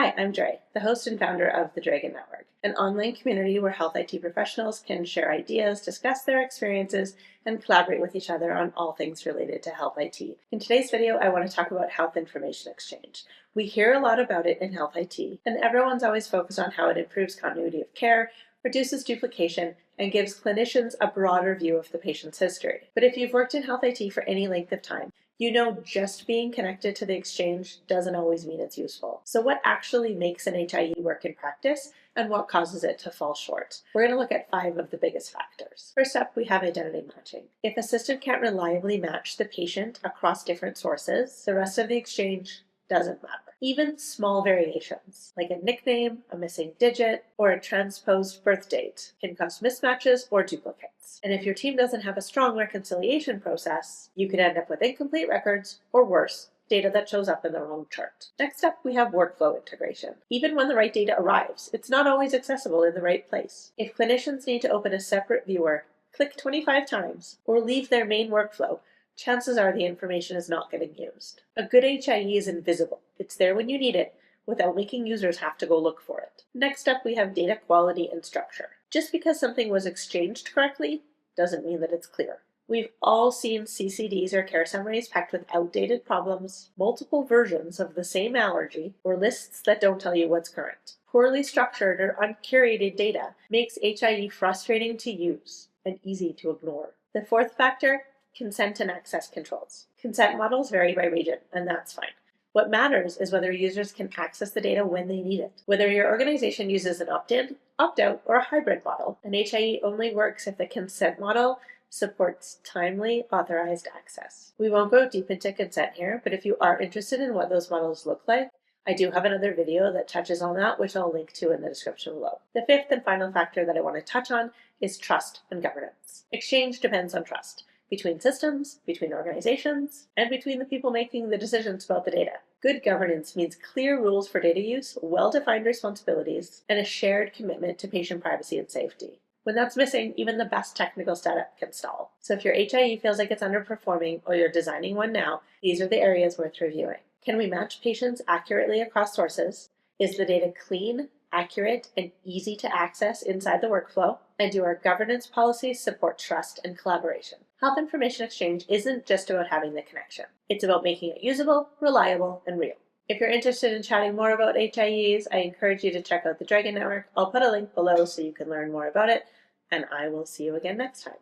Hi, I'm Dre, the host and founder of the Dragon Network, an online community where health IT professionals can share ideas, discuss their experiences, and collaborate with each other on all things related to health IT. In today's video, I want to talk about health information exchange. We hear a lot about it in health IT, and everyone's always focused on how it improves continuity of care, reduces duplication, and gives clinicians a broader view of the patient's history. But if you've worked in health IT for any length of time, you know just being connected to the exchange doesn't always mean it's useful. So what actually makes an HIE work in practice and what causes it to fall short? We're going to look at 5 of the biggest factors. First up, we have identity matching. If a system can't reliably match the patient across different sources, the rest of the exchange doesn't matter. Even small variations, like a nickname, a missing digit, or a transposed birth date, can cause mismatches or duplicates. And if your team doesn't have a strong reconciliation process, you could end up with incomplete records, or worse, data that shows up in the wrong chart. Next up, we have workflow integration. Even when the right data arrives, it's not always accessible in the right place. If clinicians need to open a separate viewer, click 25 times, or leave their main workflow, chances are the information is not getting used. A good HIE is invisible. It's there when you need it, without making users have to go look for it. Next up, we have data quality and structure. Just because something was exchanged correctly doesn't mean that it's clear. We've all seen CCDs or care summaries packed with outdated problems, multiple versions of the same allergy, or lists that don't tell you what's current. Poorly structured or uncurated data makes HIE frustrating to use and easy to ignore. The fourth factor, consent and access controls. Consent models vary by region, and that's fine. What matters is whether users can access the data when they need it. Whether your organization uses an opt-in, opt-out, or a hybrid model, an HIE only works if the consent model supports timely, authorized access. We won't go deep into consent here, but if you are interested in what those models look like, I do have another video that touches on that, which I'll link to in the description below. The fifth and final factor that I want to touch on is trust and governance. Exchange depends on trust. Between systems, between organizations, and between the people making the decisions about the data. Good governance means clear rules for data use, well-defined responsibilities, and a shared commitment to patient privacy and safety. When that's missing, even the best technical setup can stall. So if your HIE feels like it's underperforming or you're designing one now, these are the areas worth reviewing. Can we match patients accurately across sources? Is the data clean, accurate, and easy to access inside the workflow? And do our governance policies support trust and collaboration? Health information exchange isn't just about having the connection. It's about making it usable, reliable, and real. If you're interested in chatting more about HIEs, I encourage you to check out the Dragon Network. I'll put a link below so you can learn more about it, and I will see you again next time.